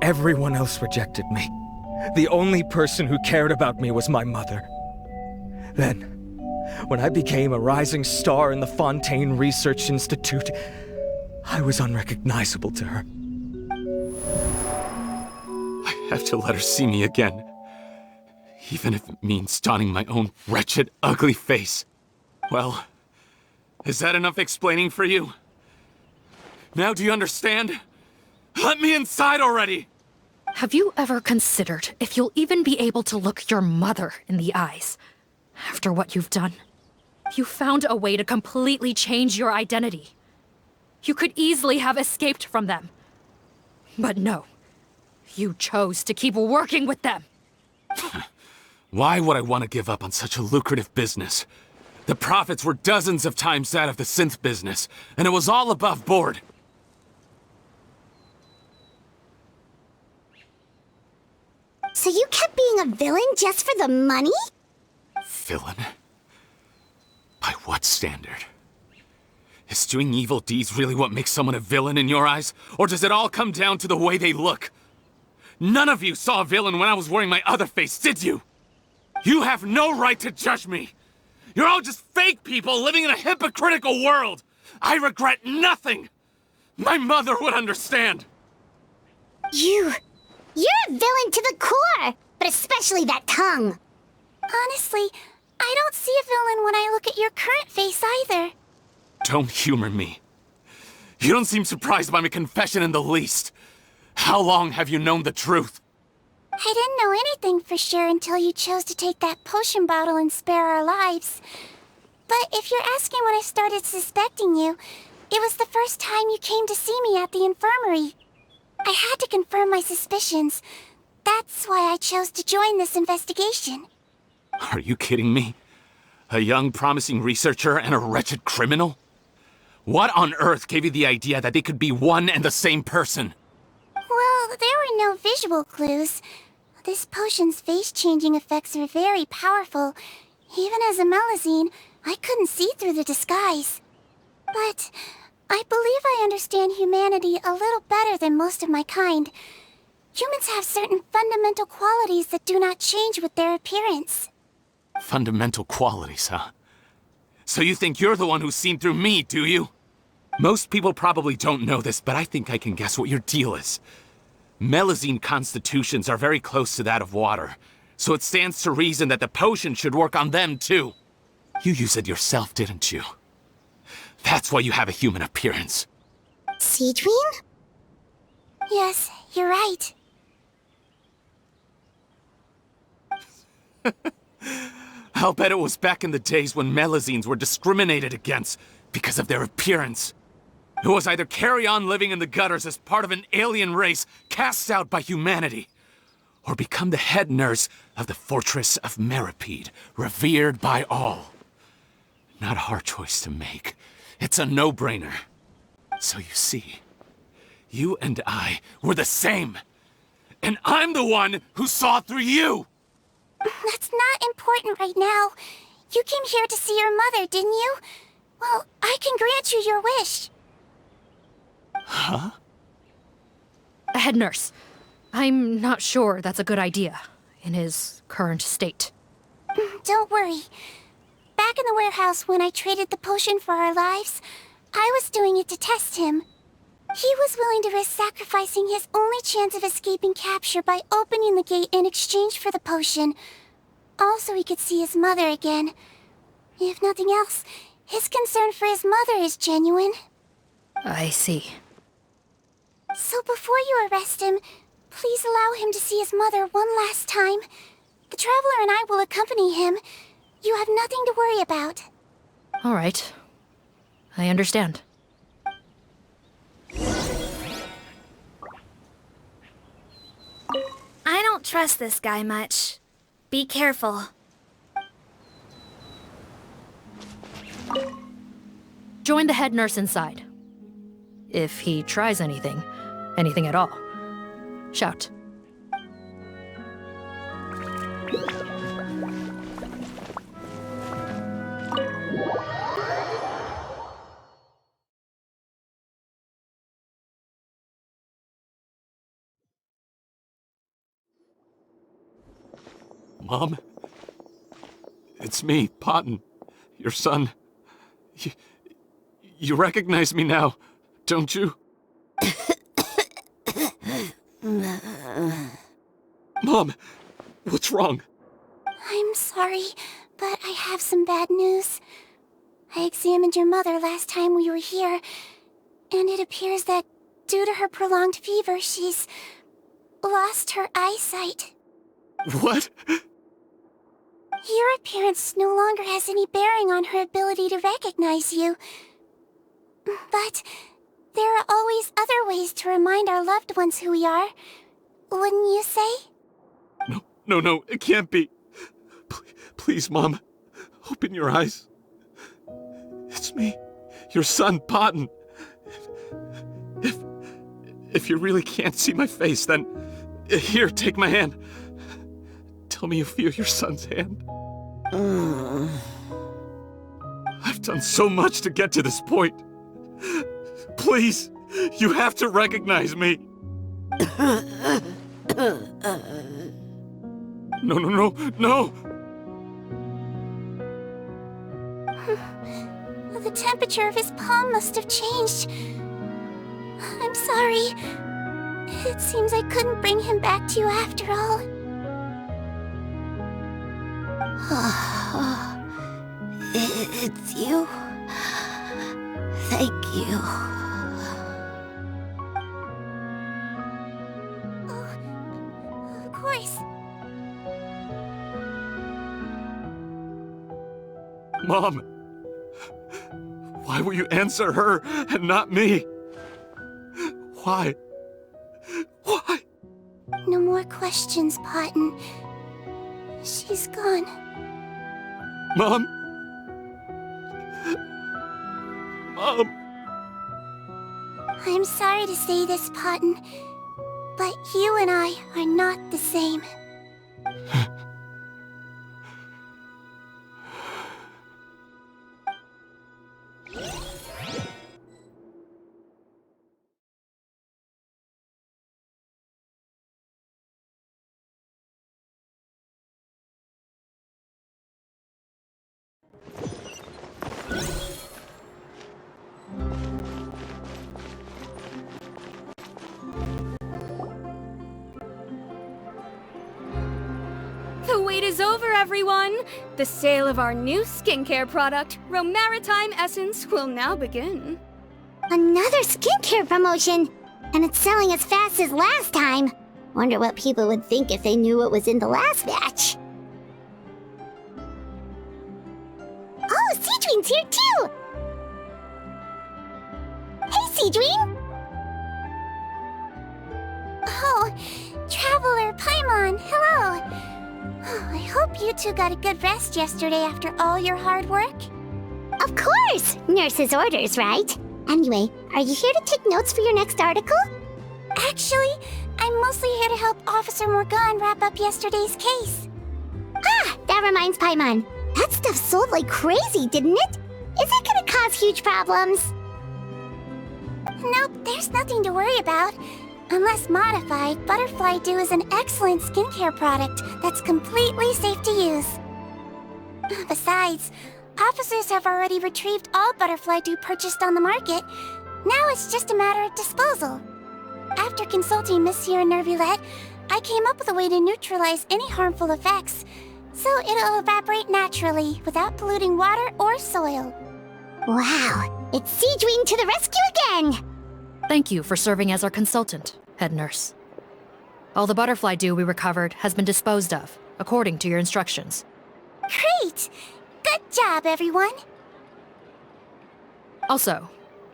Everyone else rejected me. The only person who cared about me was my mother. Then, when I became a rising star in the Fontaine Research Institute, I was unrecognizable to her. I have to let her see me again. Even if it means donning my own wretched, ugly face. Well, is that enough explaining for you? Now do you understand? Let me inside already! Have you ever considered if you'll even be able to look your mother in the eyes after what you've done? You found a way to completely change your identity. You could easily have escaped from them. But no, you chose to keep working with them. Why would I want to give up on such a lucrative business? The profits were dozens of times that of the synth business, and it was all above board. So you kept being a villain just for the money? Villain? By what standard? Is doing evil deeds really what makes someone a villain in your eyes? Or does it all come down to the way they look? None of you saw a villain when I was wearing my other face, did you? You have no right to judge me! You're all just fake people living in a hypocritical world! I regret nothing! My mother would understand! You're a villain to the core! But especially that tongue! Honestly, I don't see a villain when I look at your current face either. Don't humor me. You don't seem surprised by my confession in the least. How long have you known the truth? I didn't know anything for sure until you chose to take that potion bottle and spare our lives. But if you're asking when I started suspecting you, it was the first time you came to see me at the infirmary. I had to confirm my suspicions. That's why I chose to join this investigation. Are you kidding me? A young, promising researcher and a wretched criminal? What on earth gave you the idea that they could be one and the same person? Well, there were no visual clues. This potion's face-changing effects are very powerful. Even as a Melazine, I couldn't see through the disguise. But I believe I understand humanity a little better than most of my kind. Humans have certain fundamental qualities that do not change with their appearance. Fundamental qualities, huh? So you think you're the one who's seen through me, do you? Most people probably don't know this, but I think I can guess what your deal is. Melazine constitutions are very close to that of water, so it stands to reason that the potion should work on them too. You used it yourself, didn't you? That's why you have a human appearance. Sigewinne? Yes, you're right. I'll bet it was back in the days when Melazines were discriminated against because of their appearance. It was either carry on living in the gutters as part of an alien race cast out by humanity, or become the head nurse of the fortress of Meripede, revered by all. Not a hard choice to make. It's a no-brainer. So you see, you and I were the same. And I'm the one who saw through you! That's not important right now. You came here to see your mother, didn't you? Well, I can grant you your wish. Huh? Head nurse, I'm not sure that's a good idea in his current state. Don't worry. Back in the warehouse when I traded the potion for our lives, I was doing it to test him. He was willing to risk sacrificing his only chance of escaping capture by opening the gate in exchange for the potion. Also, he could see his mother again. If nothing else, his concern for his mother is genuine. I see. So before you arrest him, please allow him to see his mother one last time. The Traveler and I will accompany him. You have nothing to worry about. All right. I understand. I don't trust this guy much. Be careful. Join the head nurse inside. If he tries anything at all, shout. Mom? It's me, Potton, your son. You recognize me now, don't you? Mom, what's wrong? I'm sorry, but I have some bad news. I examined your mother last time we were here, and it appears that due to her prolonged fever, she's lost her eyesight. What? Your appearance no longer has any bearing on her ability to recognize you. But there are always other ways to remind our loved ones who we are, wouldn't you say? No, it can't be. Please, Mom, open your eyes. It's me, your son, Potton. If you really can't see my face, then here, take my hand. Tell me you feel your son's hand. I've done so much to get to this point. Please, you have to recognize me. No. The temperature of his palm must have changed. I'm sorry. It seems I couldn't bring him back to you after all. It's you. Thank you. Oh, of course. Mom, why will you answer her and not me? Why? No more questions, Potton. She's gone. Mom? I'm sorry to say this, Potton, but you and I are not the same. The wait is over, everyone! The sale of our new skincare product, Romaritime Essence, will now begin. Another skincare promotion! And it's selling as fast as last time. Wonder what people would think if they knew what was in the last batch. Oh, Sigewinne's here too! Hey, Sigewinne! Oh, Traveler Paimon, hello! Oh, I hope you two got a good rest yesterday after all your hard work. Of course! Nurse's orders, right? Anyway, are you here to take notes for your next article? Actually, I'm mostly here to help Officer Morgan wrap up yesterday's case. Ah, that reminds Paimon. That stuff sold like crazy, didn't it? Is it gonna cause huge problems? Nope, there's nothing to worry about. Unless modified, Butterfly Dew is an excellent skincare product that's completely safe to use. Besides, officers have already retrieved all Butterfly Dew purchased on the market. Now it's just a matter of disposal. After consulting Monsieur Nervulette, I came up with a way to neutralize any harmful effects, so it'll evaporate naturally without polluting water or soil. Wow, it's Sigewinne to the rescue again! Thank you for serving as our consultant, head nurse. All the butterfly dew we recovered has been disposed of, according to your instructions. Great! Good job, everyone! Also,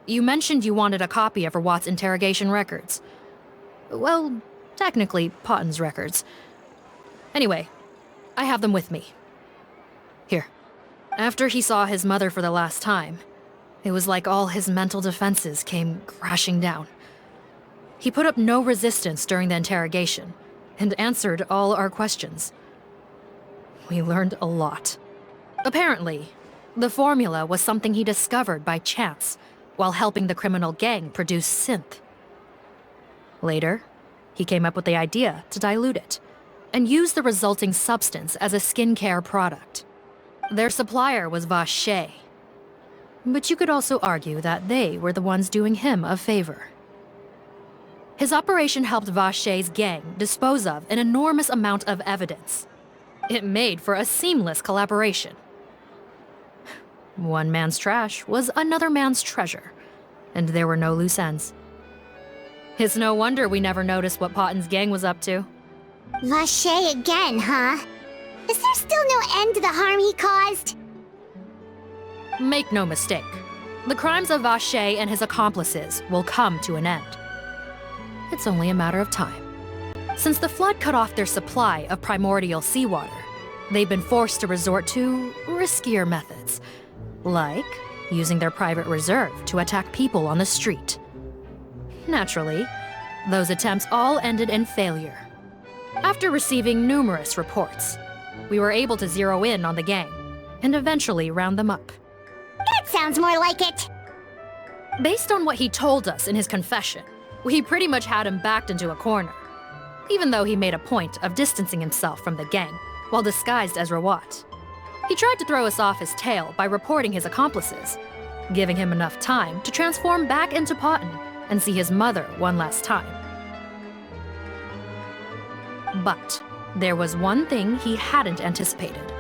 you mentioned you wanted a copy of Watt's interrogation records. Well, technically, Potton's records. Anyway, I have them with me. Here. After he saw his mother for the last time, it was like all his mental defenses came crashing down. He put up no resistance during the interrogation, and answered all our questions. We learned a lot. Apparently, the formula was something he discovered by chance while helping the criminal gang produce synth. Later, he came up with the idea to dilute it, and used the resulting substance as a skincare product. Their supplier was Vache. But you could also argue that they were the ones doing him a favor. His operation helped Vache's gang dispose of an enormous amount of evidence. It made for a seamless collaboration. One man's trash was another man's treasure, and there were no loose ends. It's no wonder we never noticed what Potten's gang was up to. Vache again, huh? Is there still no end to the harm he caused? Make no mistake, the crimes of Vache and his accomplices will come to an end. It's only a matter of time. Since the flood cut off their supply of primordial seawater, they've been forced to resort to riskier methods, like using their private reserve to attack people on the street. Naturally, those attempts all ended in failure. After receiving numerous reports, we were able to zero in on the gang and eventually round them up. That sounds more like it. Based on what he told us in his confession, we pretty much had him backed into a corner, even though he made a point of distancing himself from the gang while disguised as Rawat. He tried to throw us off his tail by reporting his accomplices, giving him enough time to transform back into Potten and see his mother one last time. But there was one thing he hadn't anticipated.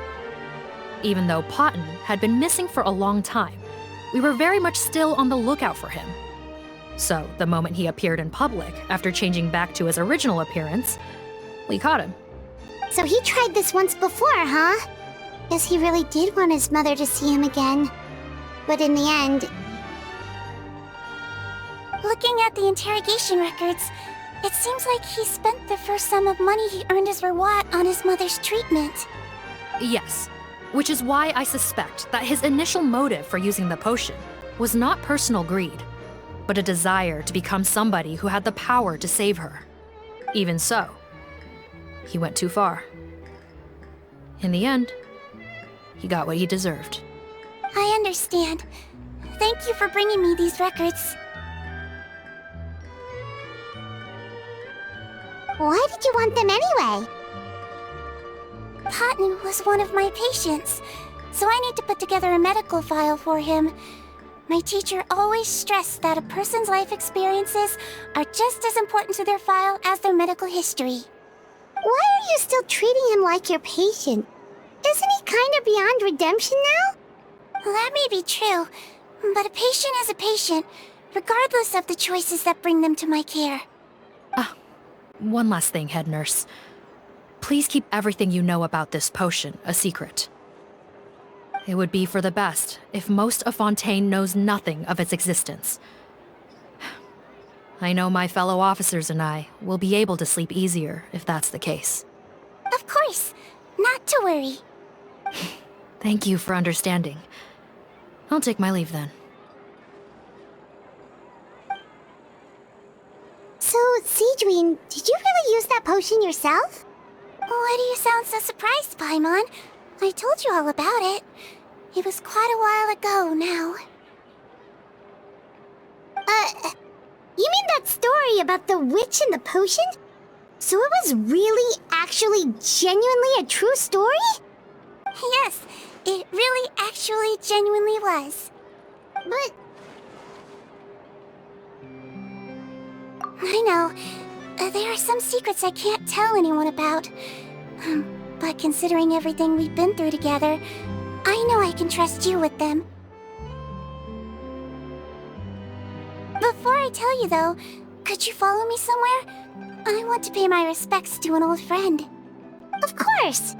Even though Potten had been missing for a long time, we were very much still on the lookout for him. So the moment he appeared in public after changing back to his original appearance, we caught him. So he tried this once before, huh? Guess he really did want his mother to see him again. But in the end... Looking at the interrogation records, it seems like he spent the first sum of money he earned as Rawat on his mother's treatment. Yes, which is why I suspect that his initial motive for using the potion was not personal greed, but a desire to become somebody who had the power to save her. Even so, he went too far. In the end, he got what he deserved. I understand. Thank you for bringing me these records. Why did you want them anyway? Potten was one of my patients, so I need to put together a medical file for him. My teacher always stressed that a person's life experiences are just as important to their file as their medical history. Why are you still treating him like your patient? Isn't he kind of beyond redemption now? That may be true, but a patient is a patient, regardless of the choices that bring them to my care. One last thing, head nurse. Please keep everything you know about this potion a secret. It would be for the best if most of Fontaine knows nothing of its existence. I know my fellow officers and I will be able to sleep easier if that's the case. Of course, not to worry. Thank you for understanding. I'll take my leave then. So, Sigewinne, did you really use that potion yourself? Why do you sound so surprised, Paimon? I told you all about it. It was quite a while ago now. You mean that story about the witch and the potion? So it was really, actually, genuinely a true story? Yes, it really actually genuinely was. But... I know. There are some secrets I can't tell anyone about. But considering everything we've been through together, I know I can trust you with them. Before I tell you though, could you follow me somewhere? I want to pay my respects to an old friend. Of course!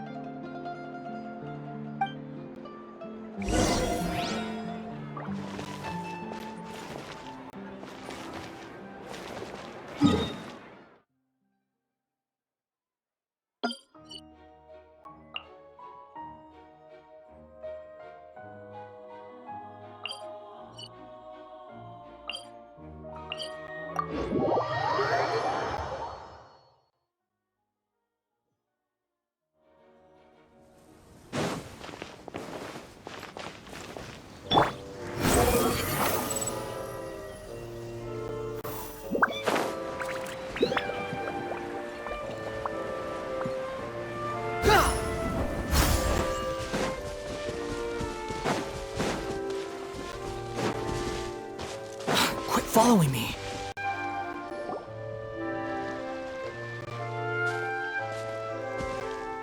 following me.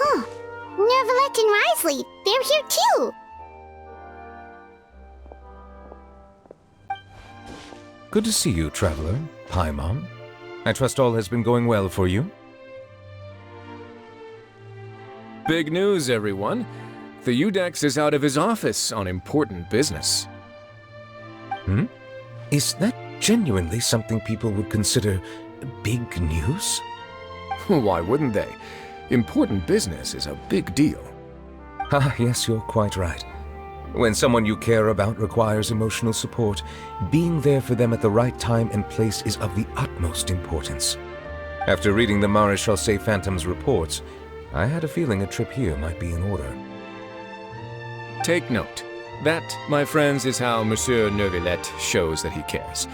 Oh, Nervalette and Risley, they're here too. Good to see you, traveler. Paimon. I trust all has been going well for you. Big news, everyone. The Udex is out of his office on important business. Is that genuinely something people would consider big news? Why wouldn't they? Important business is a big deal. Ah, yes, you're quite right. When someone you care about requires emotional support, being there for them at the right time and place is of the utmost importance. After reading the Maréchal Phantom's reports, I had a feeling a trip here might be in order. Take note. That, my friends, is how Monsieur Nervalette shows that he cares.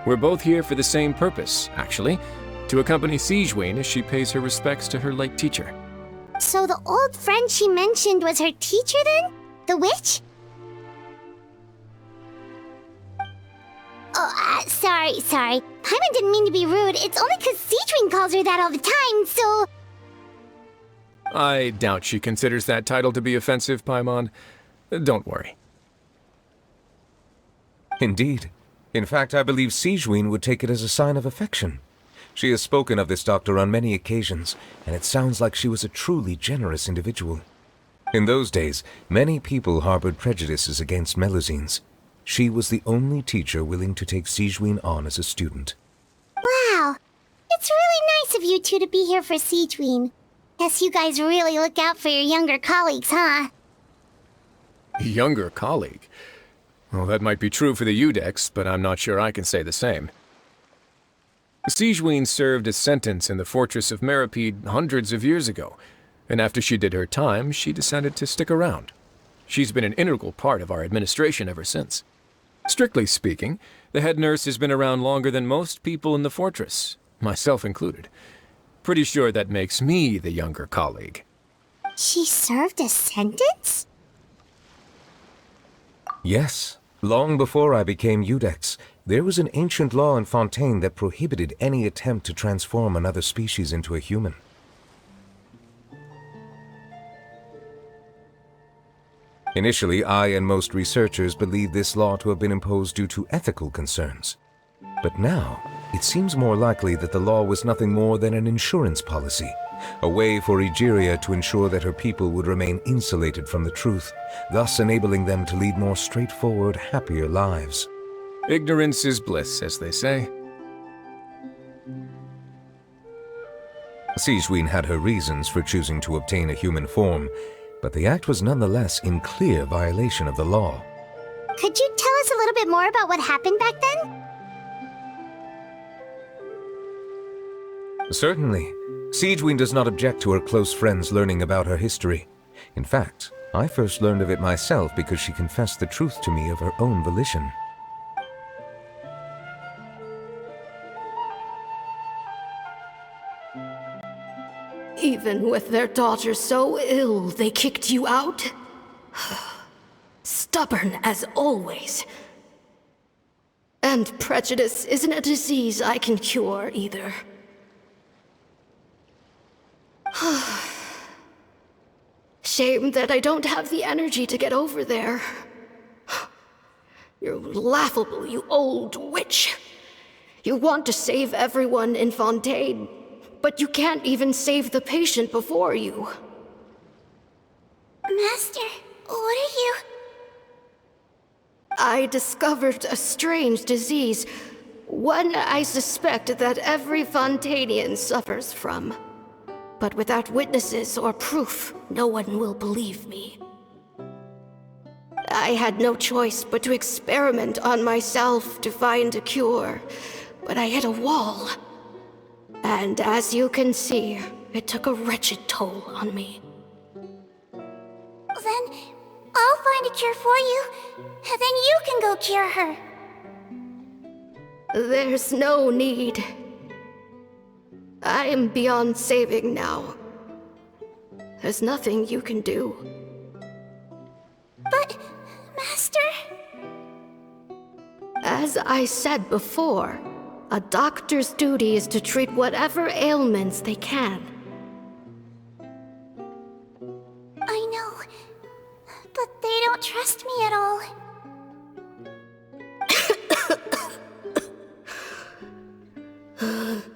We're both here for the same purpose, actually, to accompany Sigewinne as she pays her respects to her late teacher. So the old friend she mentioned was her teacher then? The witch? Oh, sorry. Paimon didn't mean to be rude. It's only 'cause Sigewinne calls her that all the time, so... I doubt she considers that title to be offensive, Paimon. Don't worry. Indeed. In fact, I believe Sigewinne would take it as a sign of affection. She has spoken of this doctor on many occasions, and it sounds like she was a truly generous individual. In those days, many people harbored prejudices against Melusines. She was the only teacher willing to take Sigewinne on as a student. Wow. It's really nice of you two to be here for Sigewinne. Guess you guys really look out for your younger colleagues, huh? Younger colleague? Well, that might be true for the Udex, but I'm not sure I can say the same. Sigewinne served a sentence in the fortress of Meripede hundreds of years ago, and after she did her time, she decided to stick around. She's been an integral part of our administration ever since. Strictly speaking, the head nurse has been around longer than most people in the fortress, myself included. Pretty sure that makes me the younger colleague. She served a sentence? Yes. Long before I became Udex, there was an ancient law in Fontaine that prohibited any attempt to transform another species into a human. Initially, I and most researchers believed this law to have been imposed due to ethical concerns. But now, it seems more likely that the law was nothing more than an insurance policy, a way for Egeria to ensure that her people would remain insulated from the truth, thus enabling them to lead more straightforward, happier lives. Ignorance is bliss, as they say. Sigewinne had her reasons for choosing to obtain a human form, but the act was nonetheless in clear violation of the law. Could you tell us a little bit more about what happened back then? Certainly. Sigewinne does not object to her close friends learning about her history. In fact, I first learned of it myself because she confessed the truth to me of her own volition. Even with their daughter so ill, they kicked you out? Stubborn as always. And prejudice isn't a disease I can cure either. Shame that I don't have the energy to get over there. You're laughable, you old witch. You want to save everyone in Fontaine, but you can't even save the patient before you. Master, what are you... I discovered a strange disease, one I suspect that every Fontainian suffers from. But without witnesses or proof, no one will believe me. I had no choice but to experiment on myself to find a cure, but I hit a wall. And as you can see, it took a wretched toll on me. Then I'll find a cure for you, and then you can go cure her. There's no need. I am beyond saving now. There's nothing you can do. But, Master... As As I said before, a doctor's duty is to treat whatever ailments they can. I know, but they don't trust me at all.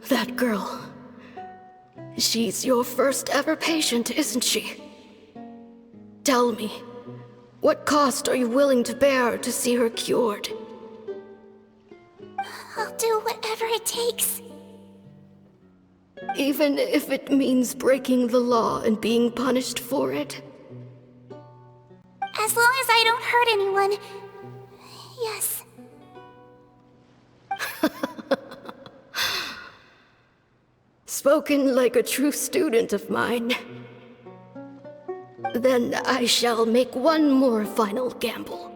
That girl. She's your first ever patient, isn't she? Tell me, what cost are you willing to bear to see her cured? I'll do whatever it takes. Even if it means breaking the law and being punished for it? As long as I don't hurt anyone. Yes. Spoken like a true student of mine. Then I shall make one more final gamble.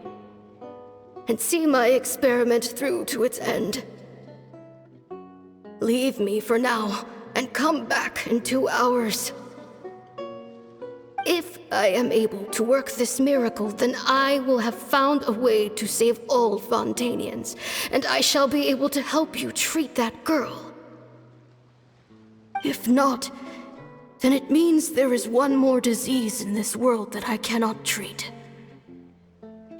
And see my experiment through to its end. Leave me for now, and come back in 2 hours. If I am able to work this miracle, then I will have found a way to save all Fontanians, and I shall be able to help you treat that girl. If not, then it means there is one more disease in this world that I cannot treat.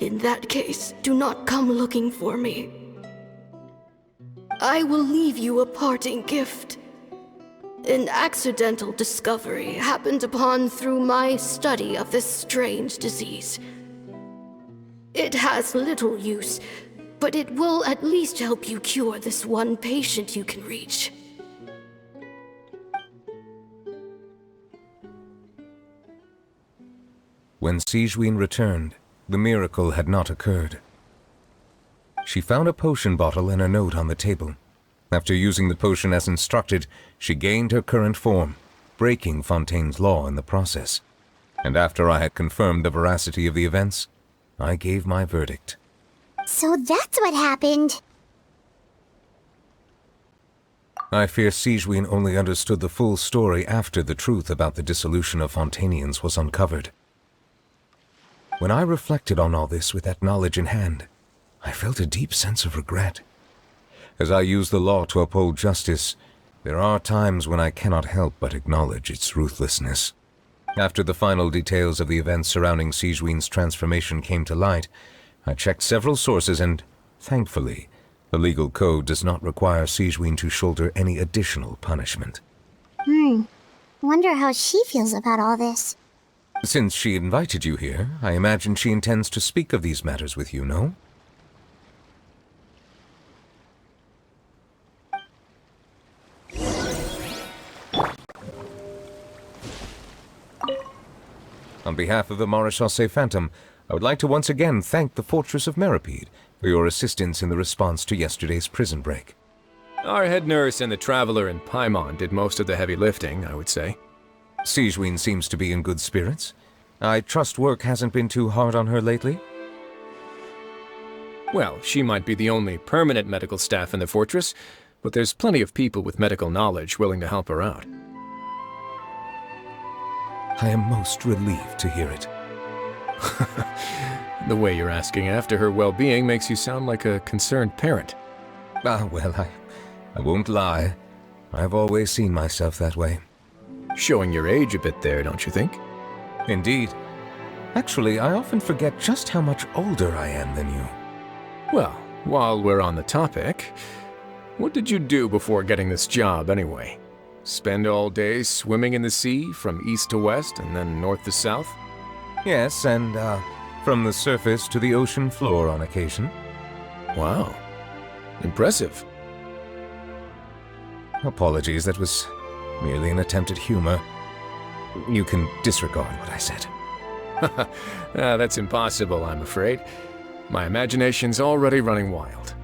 In that case, do not come looking for me. I will leave you a parting gift. An accidental discovery happened upon through my study of this strange disease. It has little use, but it will at least help you cure this one patient you can reach. When Sigewinne returned, the miracle had not occurred. She found a potion bottle and a note on the table. After using the potion as instructed, she gained her current form, breaking Fontaine's law in the process. And after I had confirmed the veracity of the events, I gave my verdict. So that's what happened. I fear Sigewinne only understood the full story after the truth about the dissolution of Fontanians was uncovered. When I reflected on all this with that knowledge in hand, I felt a deep sense of regret. As I use the law to uphold justice, there are times when I cannot help but acknowledge its ruthlessness. After the final details of the events surrounding Sigewinne's transformation came to light, I checked several sources and, thankfully, the legal code does not require Sigewinne to shoulder any additional punishment. Wonder how she feels about all this. Since she invited you here, I imagine she intends to speak of these matters with you, no? On behalf of the Maréchaussée Phantom, I would like to once again thank the Fortress of Meripede for your assistance in the response to yesterday's prison break. Our head nurse and the traveler in Paimon did most of the heavy lifting, I would say. Sigewinne seems to be in good spirits. I trust work hasn't been too hard on her lately? Well, she might be the only permanent medical staff in the fortress, but there's plenty of people with medical knowledge willing to help her out. I am most relieved to hear it. The way you're asking after her well-being makes you sound like a concerned parent. Well, I won't lie. I've always seen myself that way. Showing your age a bit there, don't you think? Indeed. Actually, I often forget just how much older I am than you. Well, while we're on the topic, what did you do before getting this job anyway? Spend all day swimming in the sea from east to west and then north to south? Yes, and from the surface to the ocean floor on occasion. Wow. Impressive. Apologies, that was merely an attempt at humor. You can disregard what I said. That's impossible, I'm afraid. My imagination's already running wild.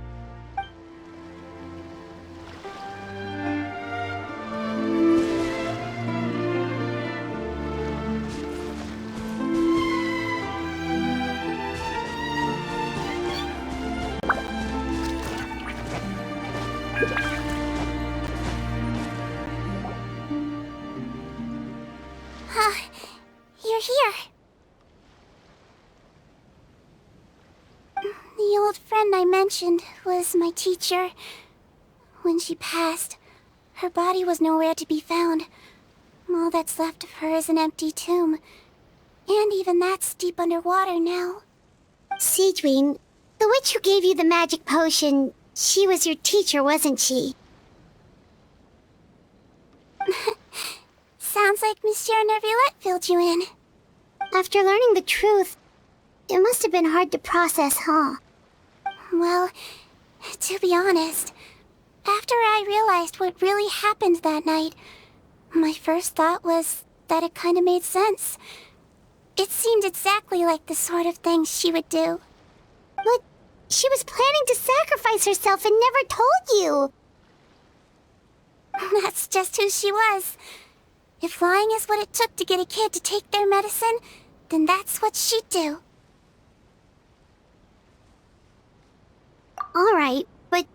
You're here. The old friend I mentioned was my teacher. When she passed, her body was nowhere to be found. All that's left of her is an empty tomb. And even that's deep underwater now. Sigewinne, the witch who gave you the magic potion, she was your teacher, wasn't she? Sounds like Monsieur Neuvillette filled you in. After learning the truth, it must have been hard to process, huh? Well, to be honest, after I realized what really happened that night, my first thought was that it kinda made sense. It seemed exactly like the sort of thing she would do. But she was planning to sacrifice herself and never told you. That's just who she was. If lying is what it took to get a kid to take their medicine, then that's what she'd do. Alright, but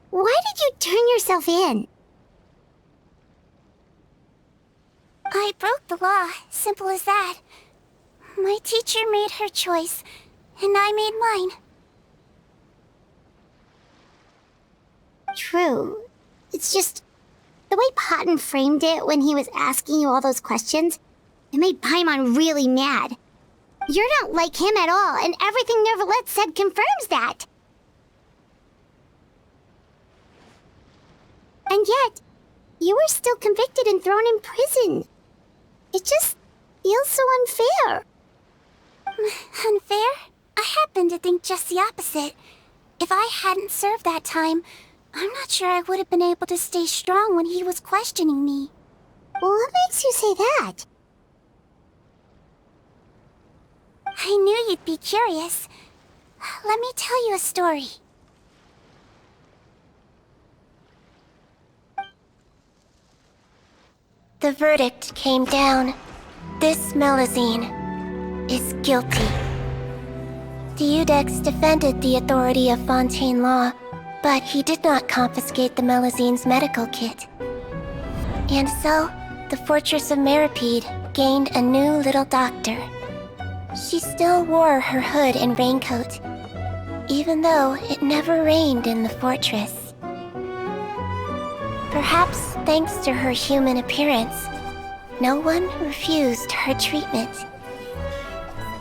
why did you turn yourself in? I broke the law, simple as that. My teacher made her choice, and I made mine. True. It's just the way Paimon framed it when he was asking you all those questions, it made Paimon really mad. You're not like him at all, and everything Neuvillette said confirms that. And yet, you were still convicted and thrown in prison. It just feels so unfair. Unfair? I happen to think just the opposite. If I hadn't served that time, I'm not sure I would have been able to stay strong when he was questioning me. What makes you say that? I knew you'd be curious. Let me tell you a story. The verdict came down. This Melusine is guilty. The Iudex defended the authority of Fontaine law, but he did not confiscate the Melusine's medical kit. And so, the fortress of Meripede gained a new little doctor. She still wore her hood and raincoat, even though it never rained in the fortress. Perhaps thanks to her human appearance, no one refused her treatment.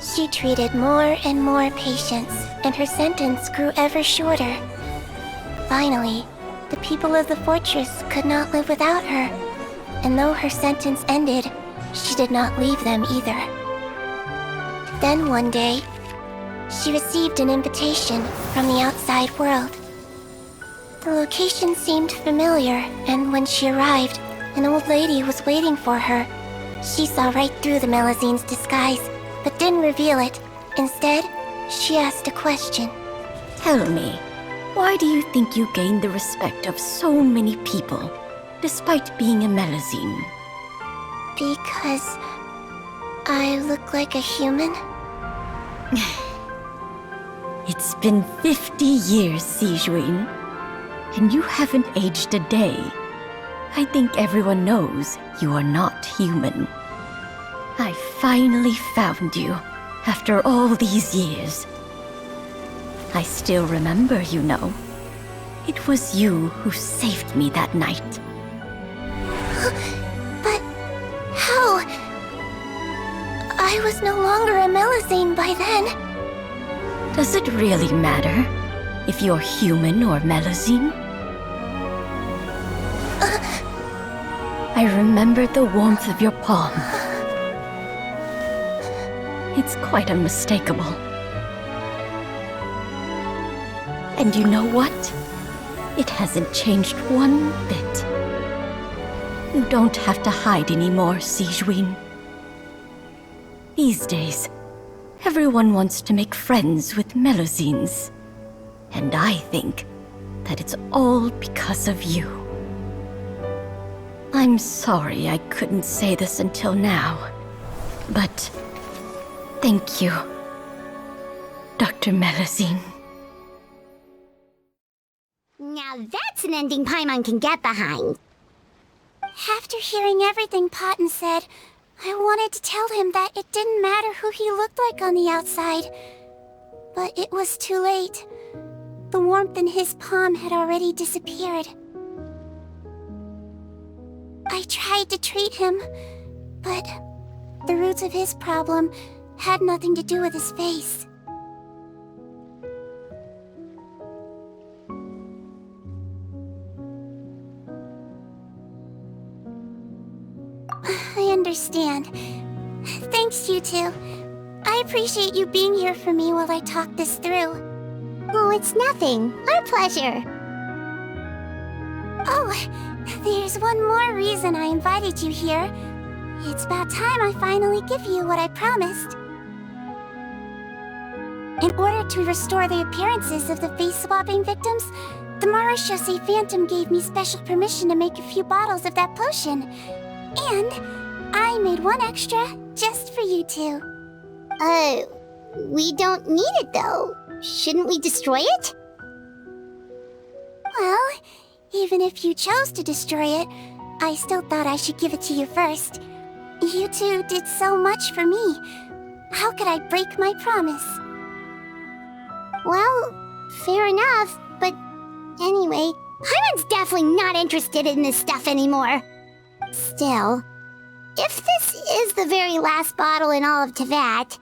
She treated more and more patients, and her sentence grew ever shorter. Finally, the people of the fortress could not live without her, and though her sentence ended, she did not leave them either. Then one day, she received an invitation from the outside world. The location seemed familiar, and when she arrived, an old lady was waiting for her. She saw right through the Melusine's disguise, but didn't reveal it. Instead, she asked a question. Tell me, why do you think you gained the respect of so many people, despite being a Melusine? Because I look like a human? It's been 50 years, Sigewinne, and you haven't aged a day. I think everyone knows you are not human. I finally found you, after all these years. I still remember, you know. It was you who saved me that night. But how? I was no longer a Melusine by then. Does it really matter if you're human or Melusine? I remember the warmth of your palm. It's quite unmistakable. And you know what? It hasn't changed one bit. You don't have to hide anymore, Sigewinne. These days, everyone wants to make friends with Melusines. And I think that it's all because of you. I'm sorry I couldn't say this until now, but thank you, Dr. Melusine. Now that's an ending Paimon can get behind. After hearing everything Paimon said, I wanted to tell him that it didn't matter who he looked like on the outside. But it was too late. the warmth in his palm had already disappeared. I tried to treat him, but the roots of his problem had nothing to do with his face. I understand. Thanks, you two. I appreciate you being here for me while I talk this through. Oh, it's nothing. Our pleasure. Oh, there's one more reason I invited you here. It's about time I finally give you what I promised. In order to restore the appearances of the face-swapping victims, the Marechaussee Phantom gave me special permission to make a few bottles of that potion. And I made one extra just for you two. We don't need it though. Shouldn't we destroy it? Well, even if you chose to destroy it, I still thought I should give it to you first. You two did so much for me. How could I break my promise? Well, fair enough, but anyway, Paimon's definitely not interested in this stuff anymore. Still, if this is the very last bottle in all of Teyvat,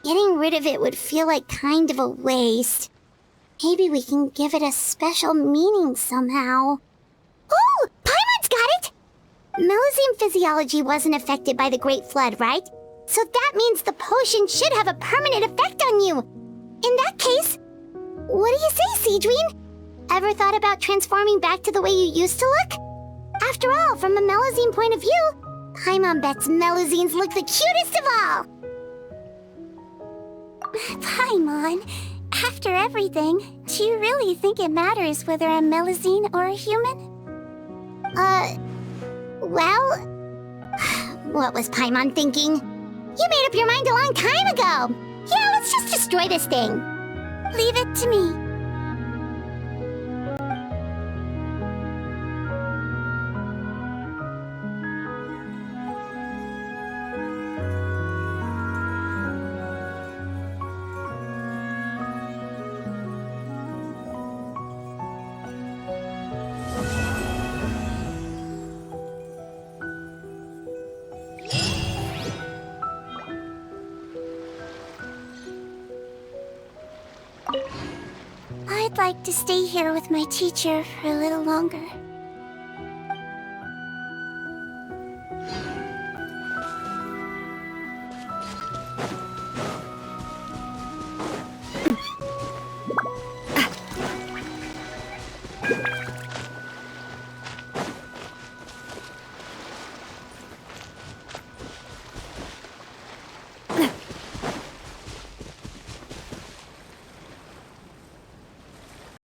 getting rid of it would feel like kind of a waste. Maybe we can give it a special meaning somehow. Oh, Paimon's got it! Melusine physiology wasn't affected by the Great Flood, right? So that means the potion should have a permanent effect on you. In that case, what do you say, Sigewinne? Ever thought about transforming back to the way you used to look? After all, from a Melusine point of view, Paimon bets Melusines look the cutest of all! Paimon, after everything, do you really think it matters whether I'm Melusine or a human? Well... What was Paimon thinking? You made up your mind a long time ago! Yeah, let's just destroy this thing. Leave it to me. I'd like to stay here with my teacher for a little longer.